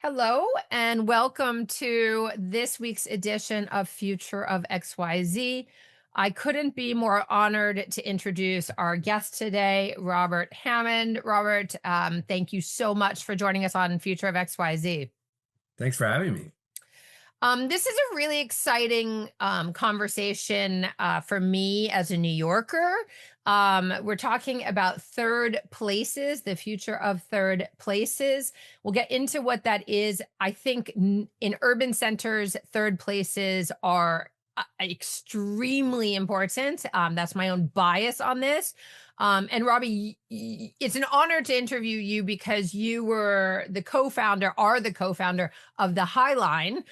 Hello and welcome to this week's edition of Future of XYZ. I couldn't be more honored to introduce our guest today, Robert Hammond. Robert, thank you so much for joining us on Future of XYZ. Thanks for having me. This is a really exciting conversation for me as a New Yorker. We're talking about third places, the future of third places. We'll get into what that is. I think in urban centers, third places are extremely important. That's my own bias on this. And Robbie, it's an honor to interview you because you were the co-founder, are the co-founder of the High Line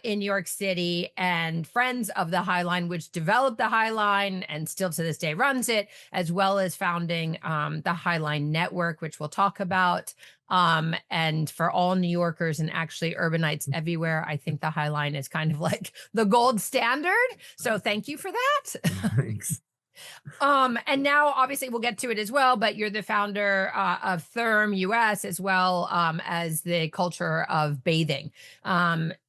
in New York City, and friends of the High Line, which developed the High Line and still to this day runs it, as well as founding the High Line Network, which we'll talk about. And for all New Yorkers and actually urbanites everywhere, I think the High Line is kind of like the gold standard. So thank you for that. Thanks. And now obviously we'll get to it as well, but you're the founder of Therm US as well as the culture of bathing.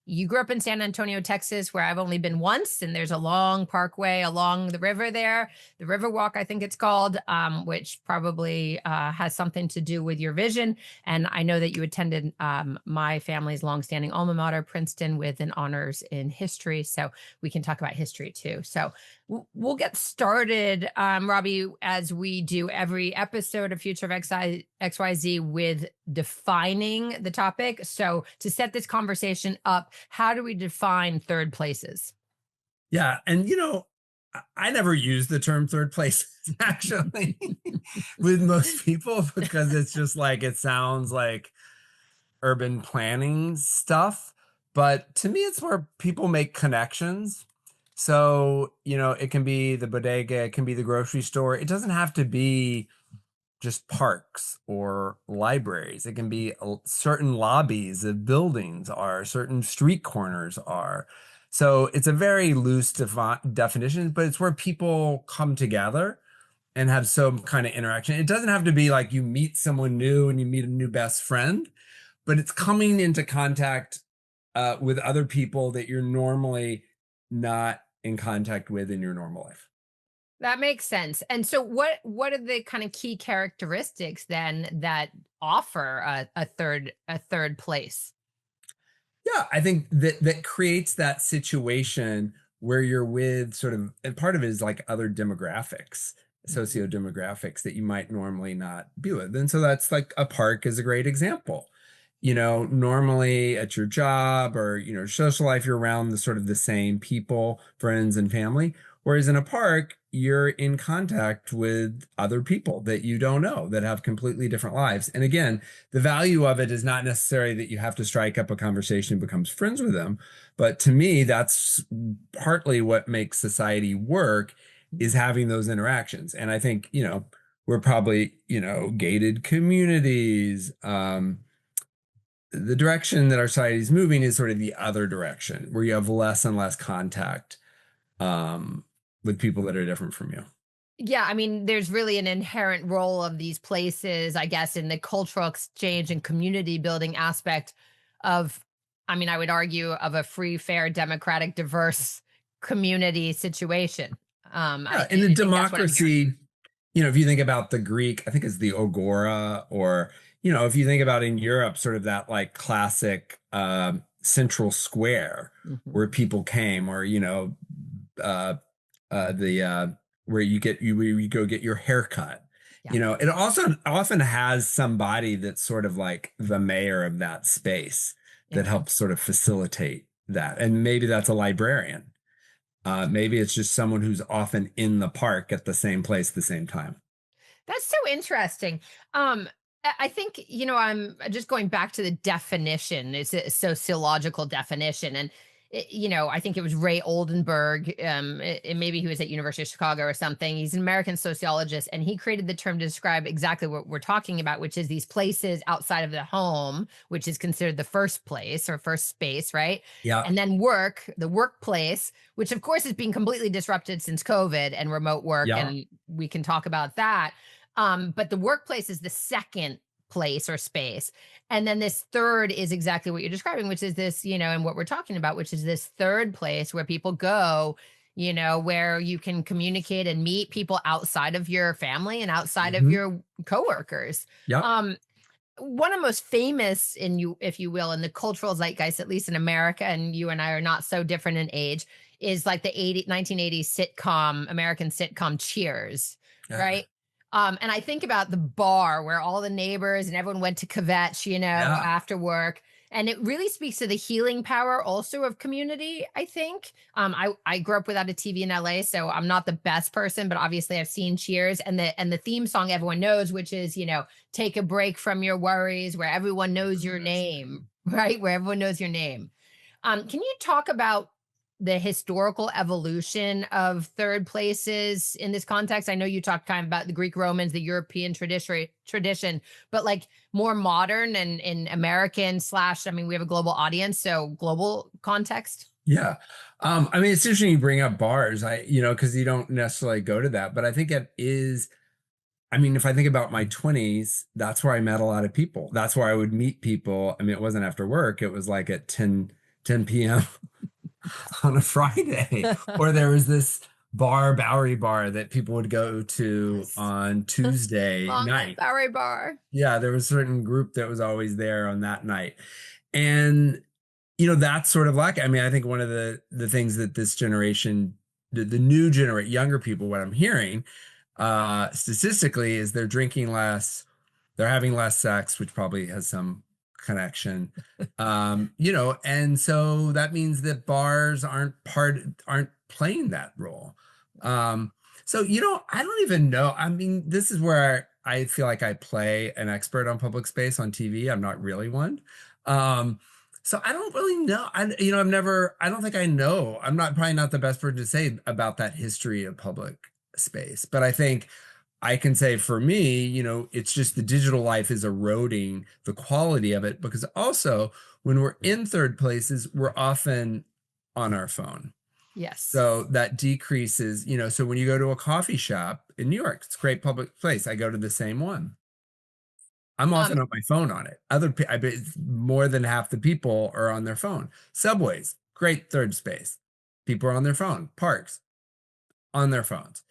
You grew up in San Antonio, Texas, where I've only been once, and there's a long parkway along the river there, the Riverwalk, I think it's called, which probably has something to do with your vision. And I know that you attended my family's longstanding alma mater, Princeton, with an honors in history. So we can talk about history too. So we'll get started, Robbie, as we do every episode of Future of XYZ with defining the topic. So to set this conversation up, how do we define third places? Yeah. And, I never use the term third place actually with most people because it's just like it sounds like urban planning stuff. But to me, it's where people make connections. So, it can be the bodega, it can be the grocery store. It doesn't have to be just parks or libraries. It can be certain lobbies of buildings are, certain street corners are. So it's a very loose definition, but it's where people come together and have some kind of interaction. It doesn't have to be like you meet someone new and you meet a new best friend, but it's coming into contact with other people that you're normally not in contact with in your normal life. That makes sense. And so what are the kind of key characteristics then that offer a third place? Yeah, I think that creates that situation where you're with sort of, and part of it is like other demographics, Mhm. socio-demographics that you might normally not be with. And so that's like a park is a great example. Normally at your job or, social life, you're around the sort of the same people, friends and family. Whereas in a park, you're in contact with other people that you don't know that have completely different lives. And again, the value of it is not necessarily that you have to strike up a conversation and becomes friends with them. But to me, that's partly what makes society work is having those interactions. And I think, we're probably, gated communities, the direction that our society is moving is sort of the other direction where you have less and less contact um, with people that are different from you. Yeah, I mean, there's really an inherent role of these places, I guess, in the cultural exchange and community building aspect of, I mean, I would argue of a free, fair, democratic, diverse community situation. Yeah, in a I think that's what I'm hearing. democracy, if you think about the Greek, I think it's the Agora, or if you think about in Europe, sort of that like classic central square Mhm. where people came, or uh, the where where you go get your haircut. Yeah. It also often has somebody that's sort of like the mayor of that space that Okay. helps sort of facilitate that. And maybe that's a librarian. Maybe it's just someone who's often in the park at the same place at the same time. That's so interesting. I think, I'm just going back to the definition. It's a sociological definition. And, I think it was Ray Oldenburg. Maybe he was at University of Chicago or something. He's an American sociologist, and he created the term to describe exactly what we're talking about, which is these places outside of the home, which is considered the first place or first space, right? Yeah. And then the workplace, which of course is being completely disrupted since COVID and remote work. Yeah. And we can talk about that, but the workplace is the second place or space. And then this third is exactly what you're describing, which is this, and what we're talking about, which is this third place where people go, where you can communicate and meet people outside of your family and outside of Mhm. your coworkers. Yep. Um, One of the most famous if you will, in the cultural zeitgeist, at least in America, and you and I are not so different in age, is like the 1980s sitcom, American sitcom Cheers, Yeah. right? And I think about the bar where all the neighbors and everyone went to kvetch, Yeah. after work. And it really speaks to the healing power also of community, I think. I grew up without a TV in LA, so I'm not the best person, but obviously I've seen Cheers, and the theme song everyone knows, which is, take a break from your worries, where everyone knows your name, right? Where everyone knows your name. Can you talk about the historical evolution of third places in this context? I know you talked kind of about the Greek Romans, the European tradition, but like more modern and in American slash, I mean, we have a global audience, so global context. Yeah. I mean, it's interesting you bring up bars. Because you don't necessarily go to that, but I think it is. I mean, if I think about my 20s, that's where I met a lot of people. That's where I would meet people. I mean, it wasn't after work, it was like at 10 p.m. on a Friday. Or there was this bar, Bowery Bar, that people would go to Yes. on Tuesday Long Live night. Bowery Bar. Yeah, there was a certain group that was always there on that night. And that's sort of like, I mean, I think one of the things that this generation, the new generation, younger people, what I'm hearing statistically is they're drinking less, they're having less sex, which probably has some connection. And so that means that bars aren't playing that role. So I don't even know. I mean, this is where I feel like I play an expert on public space on TV. I'm not really one. Um, so I don't really know. I don't think I know. I'm not probably not the best person to say about that history of public space. But I think I can say for me, it's just the digital life is eroding the quality of it because also when we're in third places, we're often on our phone. Yes. So that decreases, so when you go to a coffee shop in New York, it's a great public place. I go to the same one. I'm Um, often on my phone on it. I bet more than half the people are on their phone. Subways, great third space. People are on their phone. Parks, on their phones.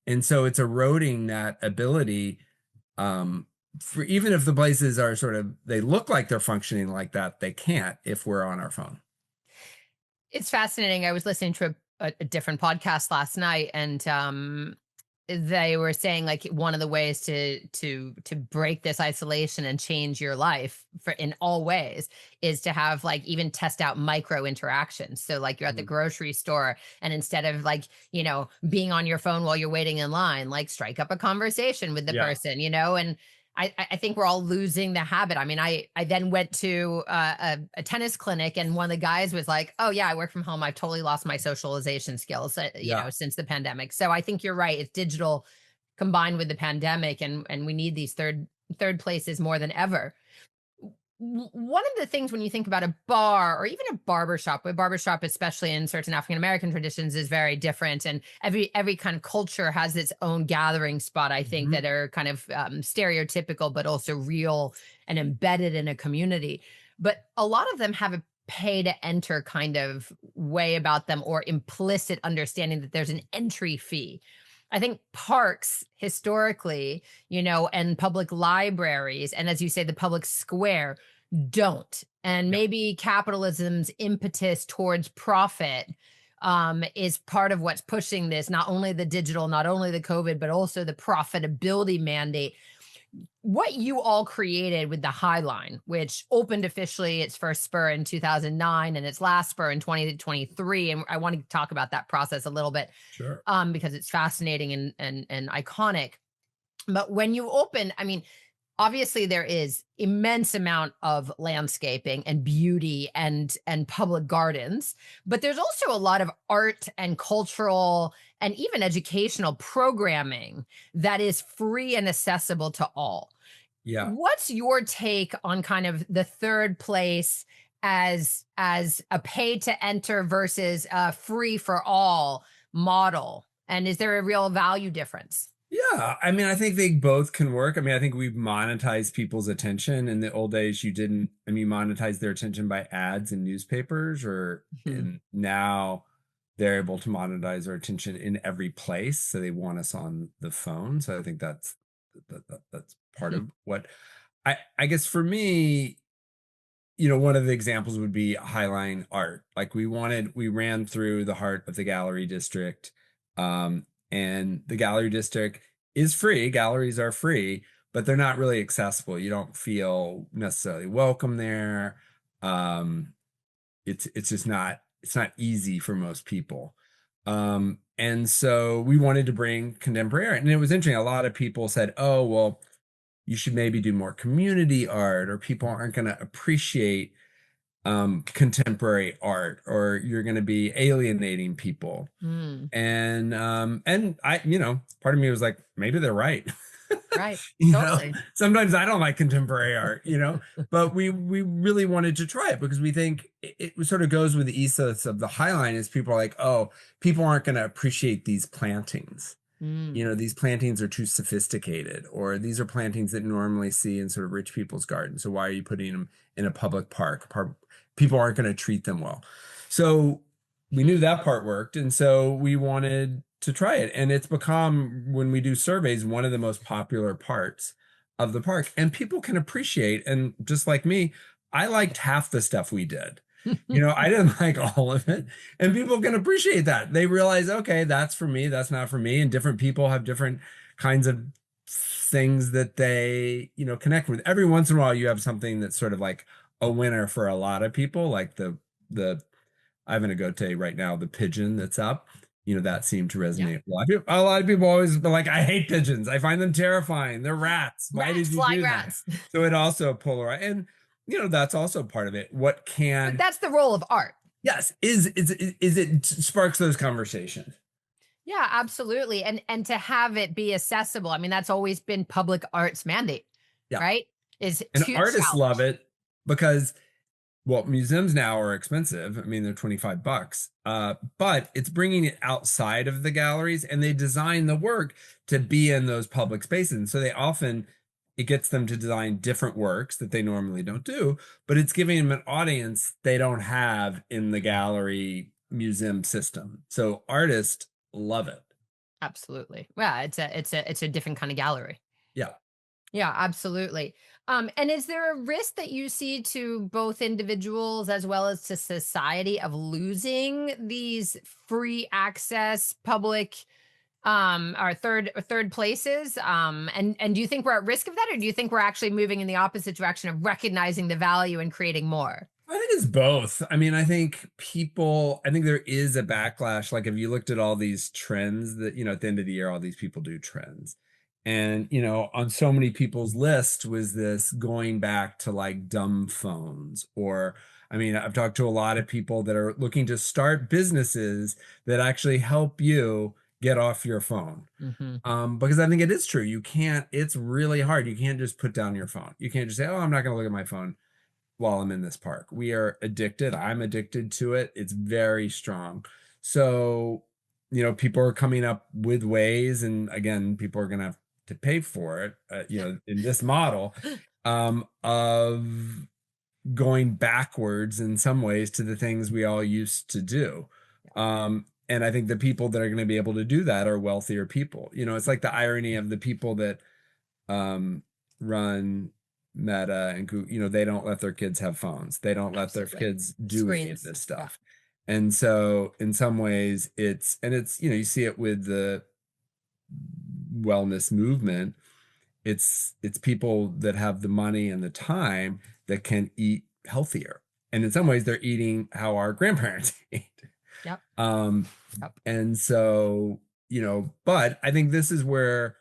And so it's eroding that ability for even if the places are sort of they look like they're functioning like that, they can't if we're on our phone. it's fascinating. I was listening to a different podcast last night, and they were saying like one of the ways to break this isolation and change your life for in all ways is to have like even test out micro interactions. So like you're at the Mhm. grocery store, and instead of like being on your phone while you're waiting in line, like strike up a conversation with the Yeah. person, and I think we're all losing the habit. I mean, I then went to a tennis clinic, and one of the guys was like, "Oh yeah, I work from home. I've totally lost my socialization skills, Yeah. since the pandemic." So I think you're right. It's digital combined with the pandemic, and we need these third places more than ever. One of the things when you think about a bar or even a barbershop, especially in certain African American traditions, is very different, and every kind of culture has its own gathering spot. I think Mhm. that are kind of stereotypical, but also real and embedded in a community. But a lot of them have a pay to enter kind of way about them, or implicit understanding that there's an entry fee. I think parks historically, and public libraries, and as you say, the public square don't. And Yeah. maybe capitalism's impetus towards profit is part of what's pushing this, not only the digital, not only the COVID, but also the profitability mandate. What you all created with the High Line, which opened officially its first spur in 2009 and its last spur in 2023. And I want to talk about that process a little bit Sure. because it's fascinating and iconic. But when you open, I mean, obviously there is immense amount of landscaping and beauty and public gardens, but there's also a lot of art and cultural and even educational programming that is free and accessible to all. Yeah. What's your take on kind of the third place as a pay to enter versus a free for all model, and is there a real value difference? Yeah, I mean, I think they both can work. I mean, I think we've monetized people's attention. In the old days, you didn't, I mean, monetize their attention by ads in newspapers, or Mhm. and now they're able to monetize our attention in every place. So they want us on the phone. So I think that's part of what I guess for me, one of the examples would be Highline Art. Like we ran through the heart of the gallery district. Um, and the gallery district is free. Galleries are free, but they're not really accessible. You don't feel necessarily welcome there. Um, it's just not easy for most people. And so we wanted to bring contemporary art. And it was interesting. A lot of people said, oh, well, you should maybe do more community art, or people aren't going to appreciate contemporary art, or you're going to be alienating people. Mm, And I, part of me was like, maybe they're right. right. you know Totally. Sometimes I don't like contemporary art, but we really wanted to try it because we think it sort of goes with the ethos of the Highline. Is people are like, oh, people aren't going to appreciate these plantings. Mm, These plantings are too sophisticated, or these are plantings that you normally see in sort of rich people's gardens. So why are you putting them in a public park? People aren't going to treat them well. So we knew that part worked. And so we wanted to try it. And it's become, when we do surveys, one of the most popular parts of the park. And people can appreciate, and just like me, I liked half the stuff we did. I didn't like all of it. And people can appreciate that. They realize, okay, that's for me, that's not for me. And different people have different kinds of things that they, connect with. Every once in a while, you have something that's sort of like a winner for a lot of people, like the I have an agote right now, the pigeon that's up. That seemed to yeah. resonate with a lot of people. A lot of people always be like, I hate pigeons. I find them terrifying. They're rats. Why Rats, did you flying do that? rats. So it also polarized. And that's also part of it. What But can that's the role of art. Yes, is it sparks those conversations. Yeah, absolutely. And to have it be accessible. I mean, that's always been public art's mandate, Yeah. right? Is And to artists love challenge. it because, well, museums now are expensive. I mean, they're $25. But it's bringing it outside of the galleries, and they design the work to be in those public spaces. And so it gets them to design different works that they normally don't do, but it's giving them an audience they don't have in the gallery museum system. So artists love it. Absolutely. Yeah, it's a different kind of gallery. Yeah. Yeah, absolutely. And is there a risk that you see to both individuals as well as to society of losing these free access public or third places? And do you think we're at risk of that, or do you think we're actually moving in the opposite direction of recognizing the value and creating more? I think it's both. I mean, I think there is a backlash. Like if you looked at all these trends that, at the end of the year, all these people do trends. And, on so many people's list was this going back to like dumb phones. Or, I mean, I've talked to a lot of people that are looking to start businesses that actually help you get off your phone. Hmm. Because I think it is true. It's really hard. You can't just put down your phone. You can't just say, oh, I'm not going to look at my phone while I'm in this park. We are addicted. I'm addicted to it. It's very strong. So, people are coming up with ways, and again, people are going to have to pay for it, in this model, of going backwards in some ways to the things we all used to do. And I think the people that are going to be able to do that are wealthier people. It's like the irony of the people that run Meta and Google, they don't let their kids have phones. They don't let their Absolutely. kids do any of Screens. this Yeah. stuff. And so in some ways it's, you see it with the wellness movement. It's people that have the money and the time that can eat healthier. And in some ways they're eating how our grandparents ate. Yep. Um, Yep. and so, but I think this is where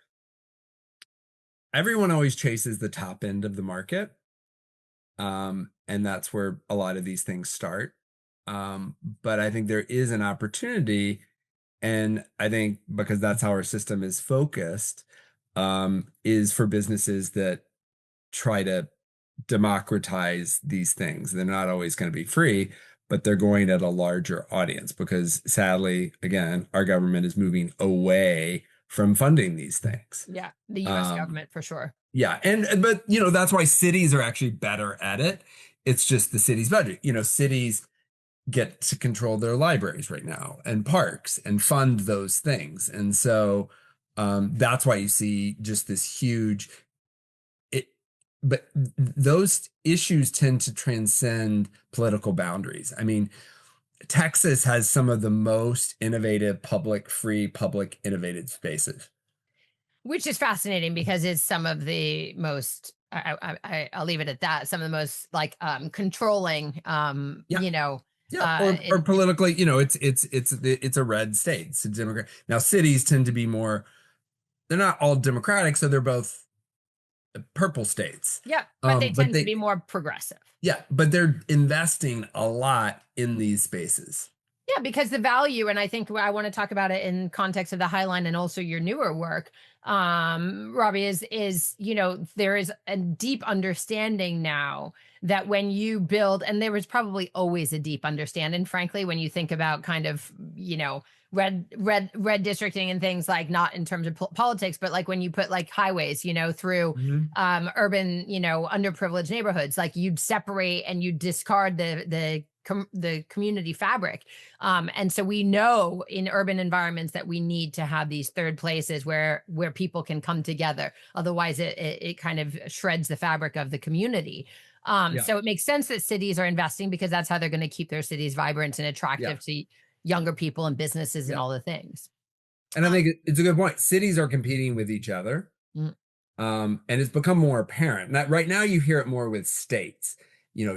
everyone always chases the top end of the market. And that's where a lot of these things start. But I think there is an opportunity, and I think because that's how our system is focused, is for businesses that try to democratize these things. They're not always going to be free, but they're going at a larger audience because sadly, again, our government is moving away from funding these things. Yeah, the US Um, government for sure. yeah, and but that's why cities are actually better at it. It's just the city's budget. Cities get to control their libraries right now and parks and fund those things. And so that's why you see just this huge it but those issues tend to transcend political boundaries. I mean, Texas has some of the most innovative free public innovative spaces. Which is fascinating because it's some of the most I'll leave it at that. Some of the most like controlling Yeah. Yeah, or it politically, it's a red state. It's a Democrat. Now cities tend to be more, they're not all Democratic, so they're both purple states. yeah, but they But tend to be more progressive. yeah, but they're investing a lot in these spaces. Yeah, because the value, and I think I want to talk about it in context of the Highline and also your newer work, Robbie, is there is a deep understanding now that when you build, and there was probably always a deep understanding, frankly, when you think about kind of red districting and things like not in terms of politics, but like when you put like highways, through Mhm. urban, underprivileged neighborhoods, like you'd separate and you discard the community fabric. And so we know in urban environments that we need to have these third places where people can come together. Otherwise, it kind of shreds the fabric of the community. Yeah, So it makes sense that cities are investing because that's how they're going to keep their cities vibrant and yeah, attractive to younger people and businesses and yeah. all the things. And I think it's a good point. Cities are competing with each other. Mm. And it's become more apparent. That right now you hear it more with states,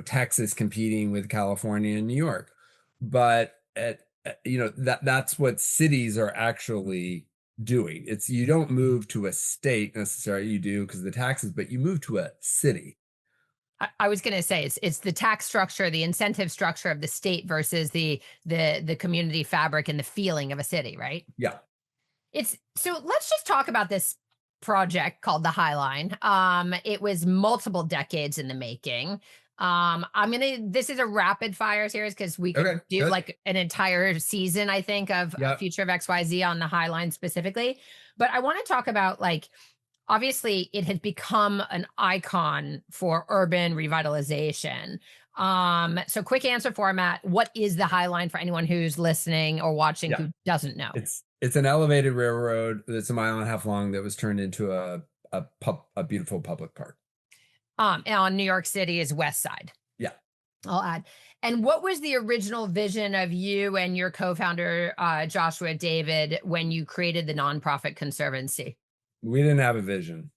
Texas competing with California and New York. But that's what cities are actually doing. It's you don't move to a state necessarily, you do because of the taxes, but you move to a city. I was going to say it's the tax structure, the incentive structure of the state versus the community fabric and the feeling of a city, right? Yeah. It's so let's just talk about this project called the Highline. It was multiple decades in the making. This is a rapid fire series because we could Okay, do good. like an entire season, I think, of Yeah. Future of XYZ on the Highline specifically. But I want to talk about like obviously it has become an icon for urban revitalization. So quick answer format, what is the Highline for anyone who's listening or watching Yeah. who doesn't know? It's an elevated railroad that's a mile and a half long that was turned into a beautiful public park. And on New York City is West Side, Yeah. I'll add. And what was the original vision of you and your co-founder, Joshua David, when you created the nonprofit conservancy? We didn't have a vision.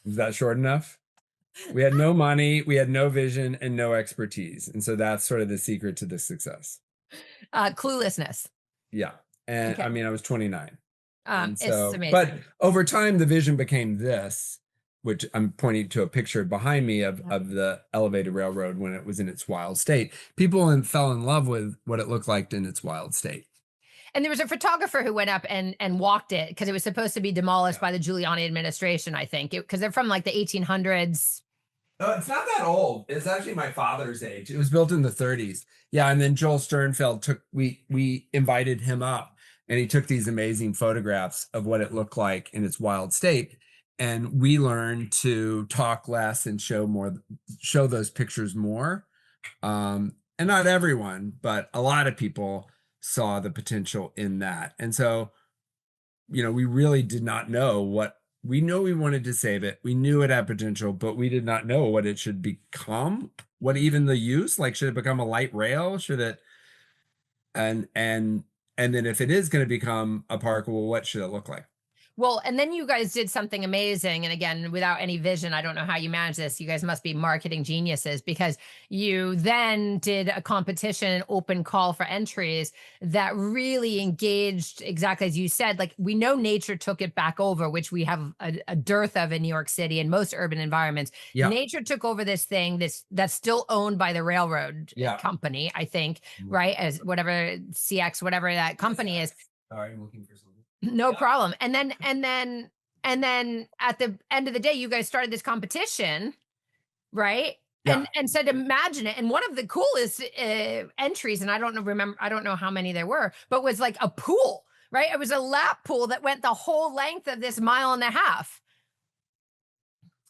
Was that short enough? We had no money, we had no vision, and no expertise. And so that's sort of the secret to the success. Cluelessness. Yeah. And I Okay. mean, I was 29. And It's so, but amazing. over time, the vision became this, which I'm pointing to a picture behind me of, Yep. of the elevated railroad when it was in its wild state. People fell in love with what it looked like in its wild state. And there was a photographer who went up and walked it because it was supposed to be demolished Yeah. by the Giuliani administration, I think, because they're from like the 1800s. Oh, it's not that old. It's actually my father's age. It was built in the 30s. Yeah, and then Joel Sternfeld we invited him up and he took these amazing photographs of what it looked like in its wild state. And we learned to talk less and show those pictures more. And not everyone, but a lot of people saw the potential in that. And so, we really did not know what we know. We wanted to save it. We knew it had potential, but we did not know what it should become. What even the use, like, should it become a light rail? Should it, and then if it is going to become a park, well, what should it look like? Well, and then you guys did something amazing. And again, without any vision, I don't know how you manage this. You guys must be marketing geniuses because you then did a competition, an open call for entries that really engaged, exactly as you said. Like we know nature took it back over, which we have a dearth of in New York City and most urban environments. Yeah. Nature took over this thing, that's still owned by the railroad Yeah. company, I think, Mhm. right? As whatever CX, whatever that company is. Sorry, I'm looking for something. No Yeah. problem. And then at the end of the day, you guys started this competition, right? Yeah. And said, imagine it. And one of the coolest entries, and I don't know how many there were, but was like a pool. right? It was a lap pool that went the whole length of this mile and a half.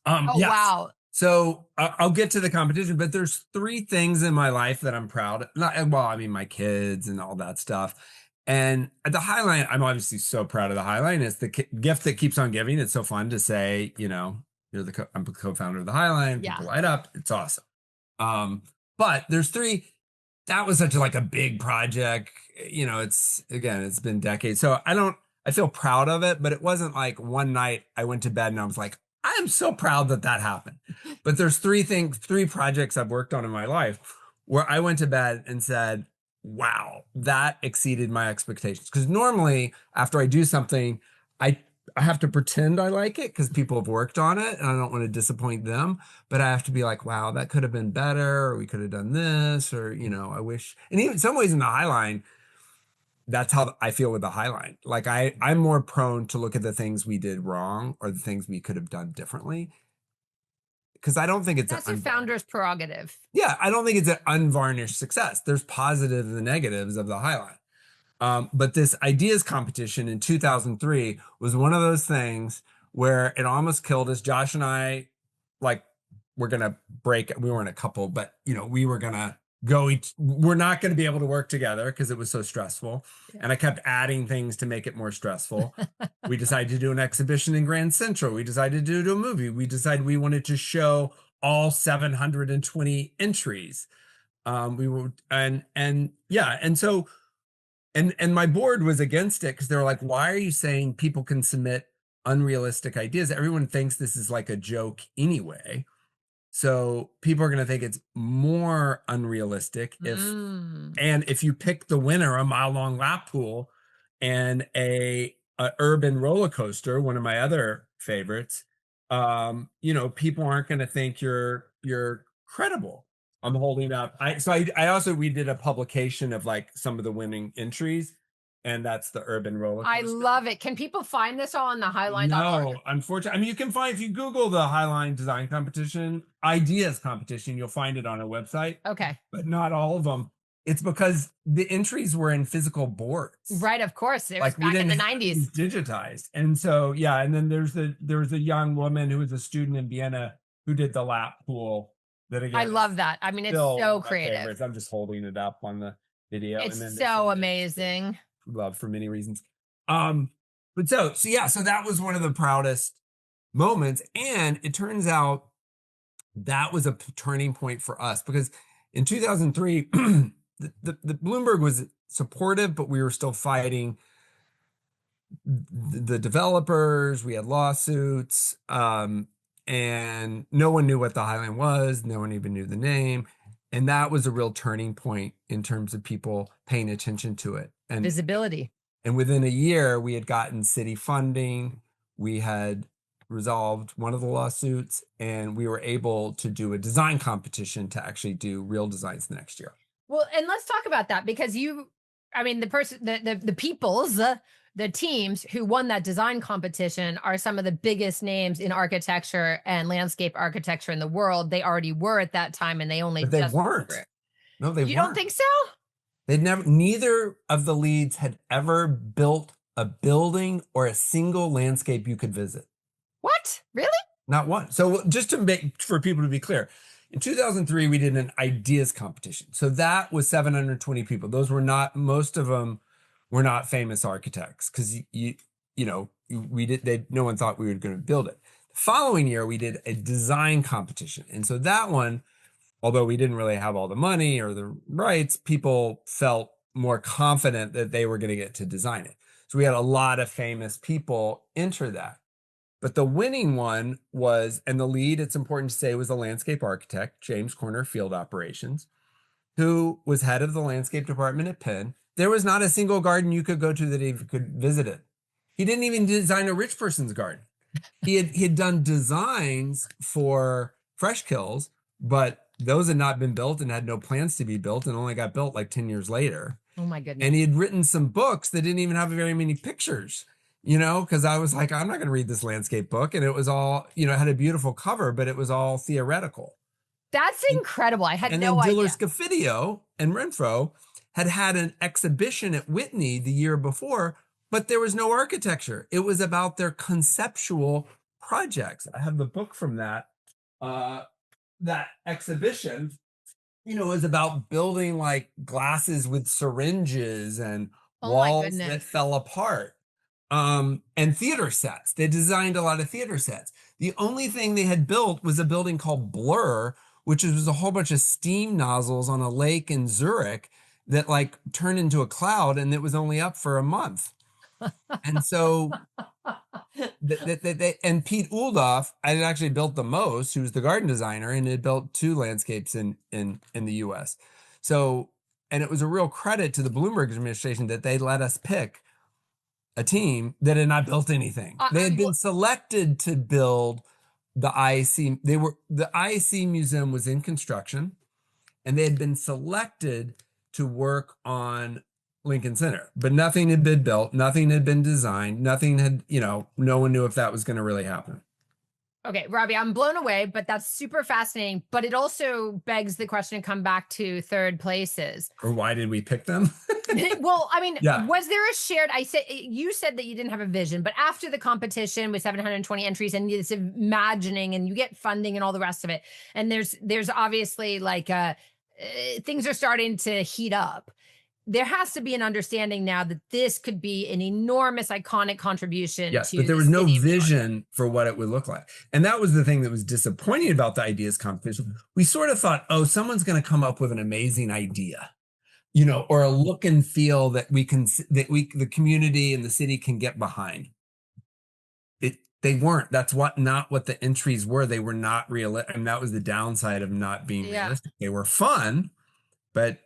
Oh, Yes. wow. So I'll get to the competition, but there's three things in my life that I'm proud of. Not, well, I mean, my kids and all that stuff. And at the Highline, I'm obviously so proud of the Highline. It's the gift that keeps on giving. It's so fun to say, I'm the co-founder of the Highline. Yeah. People light up. It's awesome. But there's three. That was such like a big project. It's been decades. So I feel proud of it, but it wasn't like one night I went to bed and I was like, I am so proud that that happened. But there's three projects I've worked on in my life where I went to bed and said, wow, that exceeded my expectations. Because normally after I do something, I I have to pretend I like it because people have worked on it and I don't want to disappoint them. But I have to be like, wow, that could have been better, or we could have done this, or I wish. And even in some ways in the Highline, that's how I feel with the Highline. Like I'm more prone to look at the things we did wrong or the things we could have done differently. Because I don't think it's That's a founder's prerogative. yeah, I don't think it's an unvarnished success. There's positives and negatives of the Highline. But this ideas competition in 2003 was one of those things where it almost killed us. Josh and I, like, we're gonna break. We weren't a couple, but we were gonna go. We're not gonna be able to work together because it was so stressful. And I kept adding things to make it more stressful. We decided to do an exhibition in Grand Central. We decided to do a movie. We decided we wanted to show all 720 entries. We were and yeah, and so. And my board was against it because they were like, why are you saying people can submit unrealistic ideas? Everyone thinks this is like a joke anyway. So people are going to think it's more unrealistic Mm. if you pick the winner, a mile long lap pool and a urban roller coaster, one of my other favorites, people aren't going to think you're credible. I'm holding up. I also we did a publication of like some of the winning entries, and that's the urban roller I coaster. love it. Can people find this all on the highline.org? No, unfortunately, I mean you can find if you Google the Highline Design Competition ideas competition, you'll find it on a website, Okay. but not all of them. It's because the entries were in physical boards. Right, of course. It was Like we back in didn't the have these 90s. digitized. And so yeah, and then there was a young woman who was a student in Vienna who did the lap pool that again I is love that. I mean, it's still one so of my creative. favorites. I'm just holding it up on the video. And It's then this so image that amazing. I love for many reasons. But so that was one of the proudest moments. And it turns out that was a turning point for us because in 2003, the Bloomberg was supportive, but we were still fighting the developers. We had lawsuits, and no one knew what the Highline was. No one even knew the name. And that was a real turning point in terms of people paying attention to it. Visibility. And within a year, we had gotten city funding. We had resolved one of the lawsuits, and we were able to do a design competition to actually do real designs the next year. Well, and let's talk about that because the teams who won that design competition are some of the biggest names in architecture and landscape architecture in the world. They already were at that time, and they only But they just weren't. No, they You weren't. don't think so? Neither of the leads had ever built a building or a single landscape you could visit. What? Really? Not one. So just for people to be clear, in 2003, we did an ideas competition. So that was 720 people. Most of them were not famous architects because no one thought we were going to build it. The following year, we did a design competition. And so that one, although we didn't really have all the money or the rights, people felt more confident that they were going to get to design it. So we had a lot of famous people enter that. But the winning one was, and the lead, it's important to say, was the landscape architect, James Corner Field Operations, who was head of the landscape department at Penn. There was not a single garden you could go to that he could visit it. He didn't even design a rich person's garden. He had done designs for Fresh Kills, but those had not been built and had no plans to be built and only got built like 10 years later. Oh my goodness. And he had written some books that didn't even have very many pictures, because I was like, I'm not going to read this landscape book. And it was all, it had a beautiful cover, but it was all theoretical. That's incredible. I had no idea. And then Diller Scofidio and Renfro had an exhibition at Whitney the year before but there was no architecture. It was about their conceptual projects. I have the book from uh, that exhibition. It was about building like glasses with syringes and Oh my walls that goodness. fell apart. And theater sets. They designed a lot of theater sets. The only thing they had built was a building called Blur, which was a whole bunch of steam nozzles on a lake in Zurich that like turned into a cloud, and it was only up for a month. And so and Pete Uldoff had actually built the most, who was the garden designer, and had built two landscapes in the US. So, and it was a real credit to the Bloomberg administration that they let us pick a team that had not built anything. They had been Well, selected to build the IAC. The IAC museum was in construction, and they had been selected to work on Lincoln Center, but nothing had been built, nothing had been designed, nothing had, no one knew if that was going to really happen. okay, Robbie, I'm blown away, but that's super fascinating. But it also begs the question to come back to third places. Or why did we pick them? Well, I mean, Yeah. was there a shared? You said that you didn't have a vision, but after the competition with 720 entries and this imagining, and you get funding and all the rest of it, and there's obviously like things are starting to heat up. There has to be an understanding now that this could be an enormous, iconic contribution Yes, to but there the was no city of New York. vision for what it would look like. And that was the thing that was disappointing about the ideas competition. We sort of thought, oh, someone's going to come up with an amazing idea, or a look and feel that the community and the city can get behind. They weren't. That's not what the entries were. They were not realistic. And that was the downside of not being Yeah, realistic. They were fun, but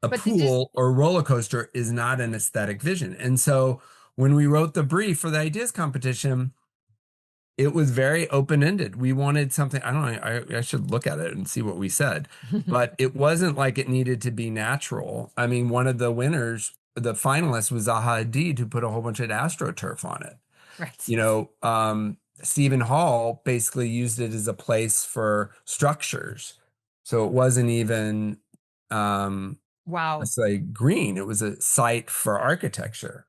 a but to just pool or roller coaster is not an aesthetic vision. And so when we wrote the brief for the ideas competition, it was very open-ended. We wanted something, I don't know, I should look at it and see what we said, but it wasn't like it needed to be natural. I mean, one of the winners, the finalists, was Zaha Hadid, who put a whole bunch of AstroTurf on it. right. Stephen Hall basically used it as a place for structures. So it wasn't even Wow. let's say green. It was a site for architecture.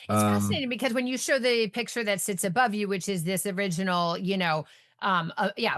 It's Um, fascinating because when you show the picture that sits above you, which is this original, yeah,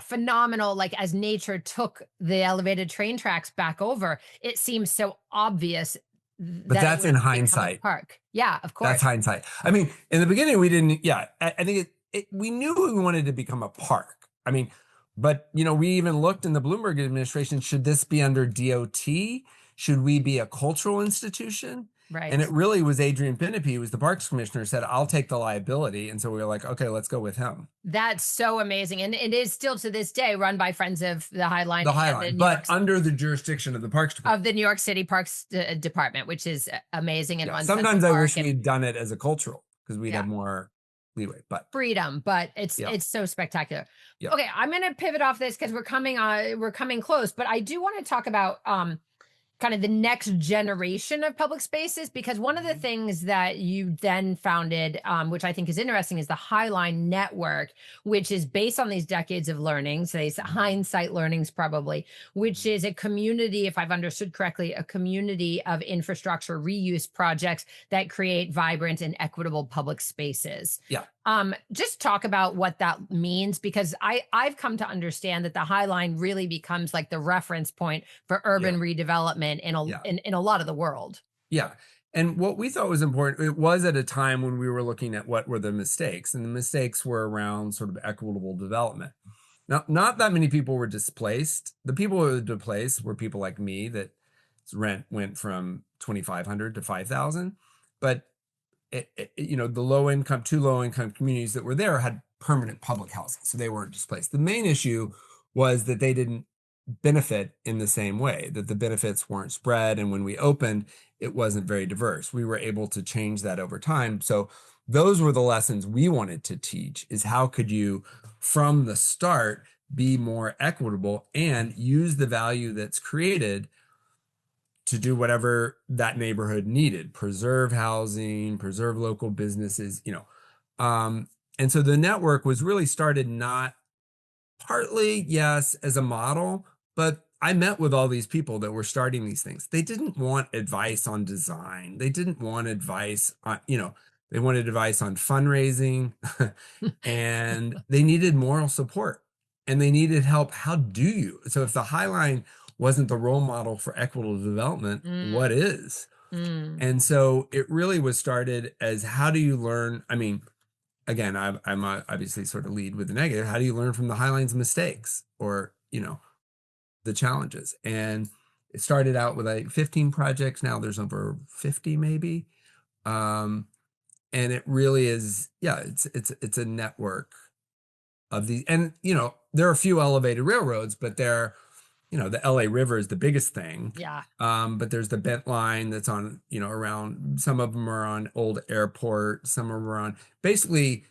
phenomenal, like as nature took the elevated train tracks back over, it seems so obvious but that it that's in would become a hindsight. park. Yeah, of That's course. hindsight. I mean, in the beginning, we didn't. Yeah, I think we knew we wanted to become a park. I mean, but we even looked in the Bloomberg administration. Should this be under DOT? Should we be a cultural institution? And it Right. really was Adrian Benepe, who was the parks commissioner, said, "I'll take the liability." And so we were like, "Okay, let's go with him." That's so amazing. And it is still to this day run by Friends of the High Line The High and the Line, New but York under the jurisdiction of the Parks of Department. the New York City Parks Department, which is amazing and Yeah. runs Central Sometimes I Park wish and we'd done it as a cultural because we'd yeah. have more leeway. But Freedom, but it's yeah, it's so spectacular. yeah. Okay, I'm going to pivot off this because we're coming close, but I do want to talk about kind of the next generation of public spaces, because one of the Mhm. things that you then founded, which I think is interesting, is the Highline Network, which is based on these decades of learning. So these hindsight learnings, probably, which is a community, if I've understood correctly, a community of infrastructure reuse projects that create vibrant and equitable public spaces. Yeah. Just talk about what that means, because I've come to understand that the High Line really becomes like the reference point for Yeah. urban redevelopment Yeah. in a lot of the world. Yeah. And what we thought was important, it was at a time when we were looking at what were the mistakes, and the mistakes were around sort of equitable development. Now, not that many people were displaced. The people who were displaced were people like me, that rent went from 2,500 to 5,000. But the two low income communities that were there had permanent public housing, so they weren't displaced. The main issue was that they didn't benefit in the same way, that the benefits weren't spread, and when we opened, it wasn't very diverse. We were able to change that over time. So those were the lessons we wanted to teach: is how could you from the start be more equitable and use the value that's created to do whatever that neighborhood needed, preserve housing, preserve local businesses. um, and so the network was really started, not partly, yes, as a model, but I met with all these people that were starting these things. They didn't want advice on design. They didn't want advice on, They wanted advice on fundraising, and they needed moral support, and they needed help. How do you? So if the High Line wasn't the role model for equitable development, Mm, what is? mm. And so it really was started as how do you learn? I mean, again, obviously sort of lead with the negative. How do you learn from the High Line's mistakes or, the challenges? And it started out with like 15 projects. Now there's over 50 maybe. Um, and it really is, yeah, it's a network of these. And, there are a few elevated railroads, but the LA River is the biggest thing. Yeah. But there's the Bent Line that's on, around, some of them are on Old Airport, some of them are on, basically,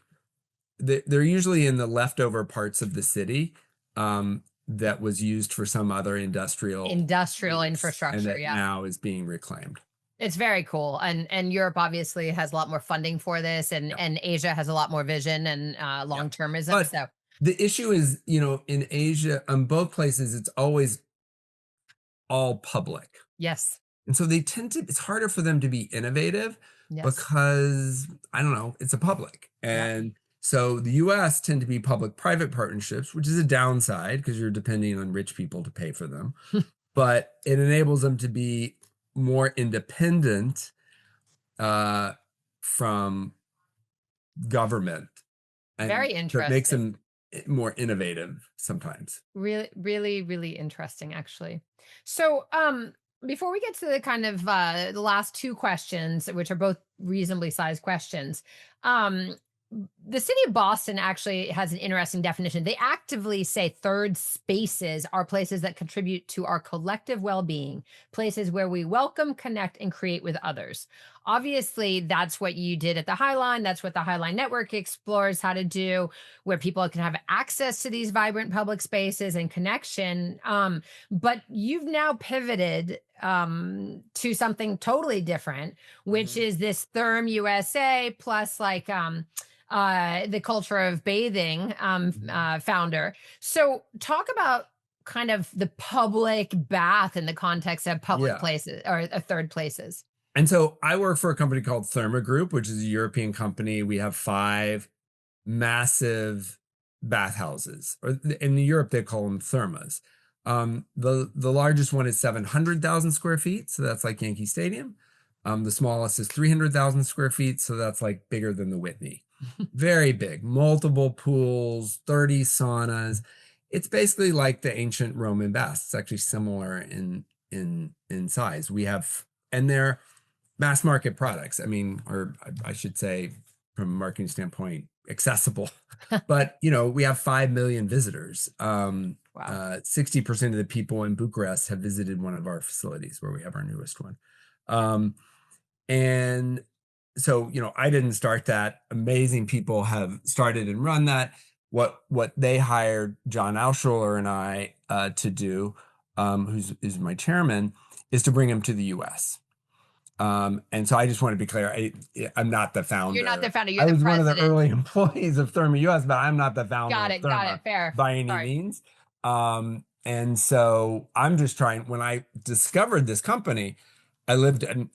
they're usually in the leftover parts of the city, that was used for some other industrial Industrial use and infrastructure. that Yeah. now is being reclaimed. It's very cool. And Europe obviously has a lot more funding for this, and Yep. Asia has a lot more vision and Yep. long-termism. But So, the issue is, in Asia, in both places, it's always all public. yes. And so it's harder for them to be innovative Yes. because I don't know, it's a public. Yep. And so the US tend to be public-private partnerships, which is a downside because you're depending on rich people to pay for them. But it enables them to be more independent uh, from government. And Very so it makes interesting. them more innovative sometimes. Really, really, really interesting, actually. So, before we get to the kind of the last two questions, which are both reasonably sized questions, um, the city of Boston actually has an interesting definition. They actively say third spaces are places that contribute to our collective well being, places where we welcome, connect, and create with others. Obviously, that's what you did at the High Line. That's what the High Line Network explores how to do, where people can have access to these vibrant public spaces and connection. But you've now pivoted to something totally different, which Mhm. is this Therm USA plus like the culture of bathing Mhm. founder. So, talk about kind of the public bath in the context of public Yeah. places or third places. And so I work for a company called Therma Group, which is a European company. We have five massive bathhouses, or in Europe they call them thermas. The largest one is 700,000 square feet, so that's like Yankee Stadium. The smallest is 300,000 square feet, so that's like bigger than the Whitney. Very big, multiple pools, 30 saunas. It's basically like the ancient Roman baths. It's actually similar in size. And they're mass market products. I mean, or I should say, from a marketing standpoint, accessible. But we have 5 million visitors. Wow. 60% of the people in Bucharest have visited one of our facilities where we have our newest one. Um, and so, I didn't start that. Amazing people have started and run that. What they hired John Alschuler and I to do, who's is my chairman, is to bring him to the US. And so I just want to be clear, I'm not the You're not the founder. founder, you're I the was one of the president. early employees of Therma US, but I'm not the founder Got of it. Got it. Therma Fair. by any Sorry. means. And so I'm just trying, when I discovered this company, I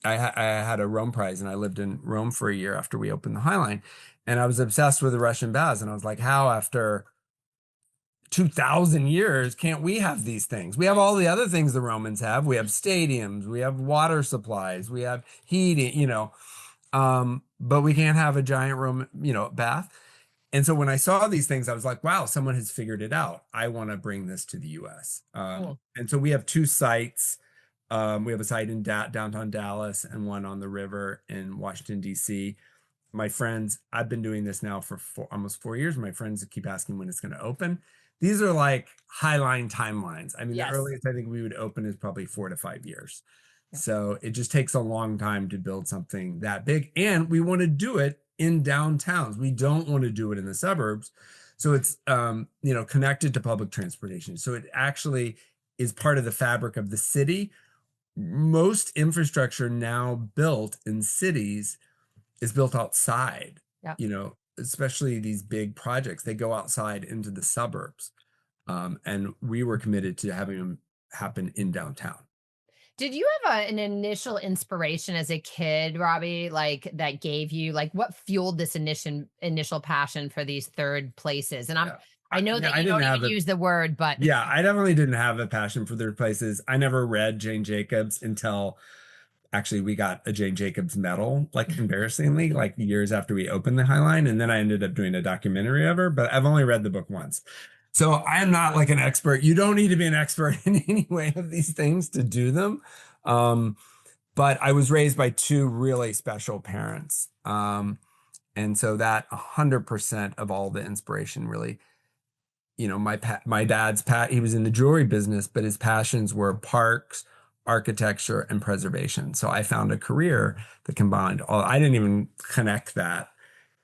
had a Rome prize and I lived in Rome for a year after we opened the High Line. And I was obsessed with the Russian baths. And I was like, how after 2,000 years can't we have these things? We have all the other things the Romans have. We have stadiums, we have water supplies, we have heating, but we can't have a giant Roman, bath. And so when I saw these things, I was like, wow, someone has figured it out. I want to bring this to the US. Cool. And so we have two sites. We have a site in downtown Dallas and one on the river in Washington, D.C. My friends, I've been doing this now for almost 4 years. My friends keep asking when it's going to open. These are like highline timelines. I mean, the Yes. earliest I think we would open is probably 4 to 5 years. Yeah. So it just takes a long time to build something that big. And we want to do it in downtowns. We don't want to do it in the suburbs. So it's connected to public transportation. So it actually is part of the fabric of the city. Most infrastructure now built in cities is built outside, Yeah. especially these big projects. They go outside into the suburbs. And we were committed to having them happen in downtown. Did you have an initial inspiration as a kid, Robbie, like that gave you like what fueled this initial passion for these third places? And Yeah. I know Yeah, that I you didn't don't have even a use the word, but yeah, I definitely didn't have a passion for third places. I never read Jane Jacobs until actually we got a Jane Jacobs medal, like embarrassingly, like years after we opened the Highline. And then I ended up doing a documentary of her, but I've only read the book once. So I am not like an expert. You don't need to be an expert in any way of these things to do them. Um, but I was raised by two really special parents. And so that 100% of all the inspiration really, my dad's he was in the jewelry business, but his passions were parks, architecture, and preservation. So I found a career that combined all. I didn't even connect that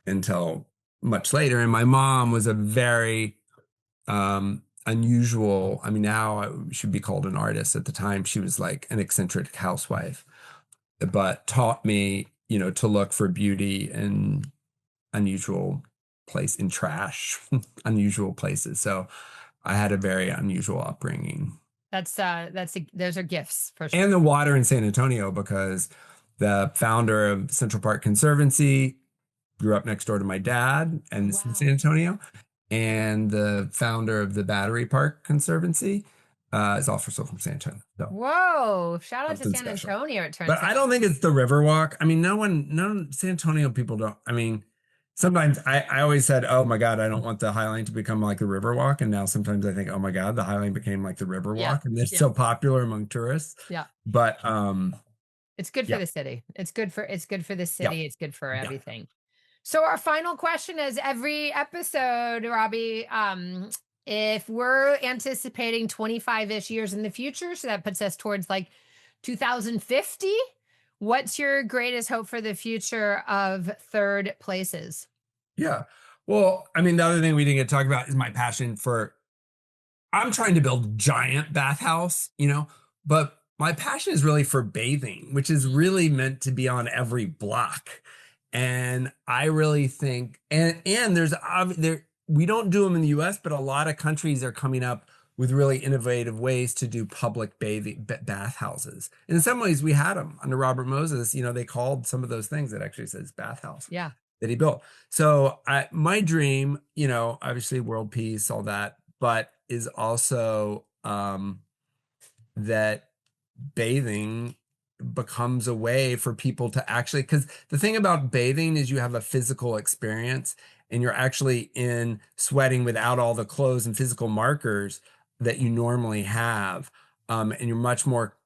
until much later. And my mom was a very unusual. I mean, now I should be called an artist. At the time, she was like an eccentric housewife, but taught me, to look for beauty in unusual place in trash, unusual places. So I had a very unusual upbringing. those are gifts for sure. And the water in San Antonio, because the founder of Central Park Conservancy grew up next door to my dad, Oh and it's in San wow. Antonio. And the founder of the Battery Park Conservancy is also from San Antonio. So Whoa. Shout out to something San special. Antonio, it But turns I out. don't think it's the Riverwalk. I mean, no San Antonio people don't. I mean, sometimes I always said, oh my God, I don't want the Highline to become like the Riverwalk. And now sometimes I think, oh my God, the Highline became like the Yeah. Riverwalk and it's Yeah. so popular among tourists. Yeah. But It's good for yeah, the city. It's good for the yeah, city. It's good for yeah, everything. So our final question is every episode, Robbie, if we're anticipating 25-ish years in the future, so that puts us towards like 2050, what's your greatest hope for the future of third places? yeah. Well, I mean, the other thing we didn't get to talk about is my passion for I'm trying to build giant bathhouse, but my passion is really for bathing, which is really meant to be on every block. And I really think, and there we don't do them in the US, but a lot of countries are coming up with really innovative ways to do public bathhouses. And in some ways, we had them under Robert Moses. They called some of those things that actually says bathhouse Yeah. that he built. So my dream, obviously world peace, all that, but is also that bathing becomes a way for people to actually, because the thing about bathing is you have a physical experience and you're actually in sweating without all the clothes and physical markers that you normally have. And you're much more,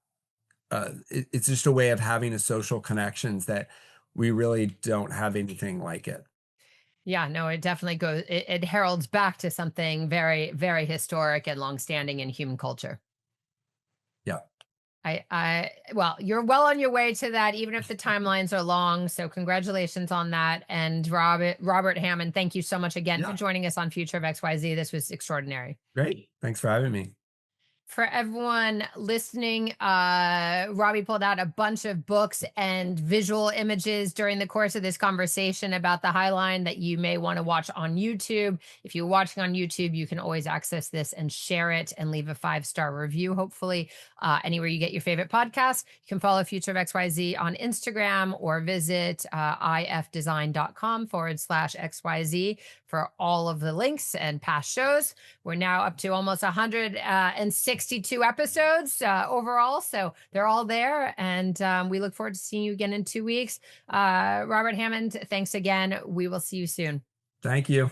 it's just a way of having a social connections that we really don't have anything like it. Yeah, no, it definitely it heralds back to something very, very historic and longstanding in human culture. Yeah. Well, you're well on your way to that, even if the timelines are long. So, congratulations on that. And Robert Hammond, thank you so much again for Yeah. joining us on Future of XYZ. This was extraordinary. Great. Thanks for having me. For everyone listening, Robbie pulled out a bunch of books and visual images during the course of this conversation about the High Line that you may want to watch on YouTube. If you're watching on YouTube, you can always access this and share it and leave a 5-star review, hopefully, anywhere you get your favorite podcast. You can follow Future of XYZ on Instagram or visit ifdesign.com/XYZ for all of the links and past shows. We're now up to almost 162 episodes overall. So they're all there. And we look forward to seeing you again in 2 weeks. Robert Hammond, thanks again. We will see you soon. Thank you.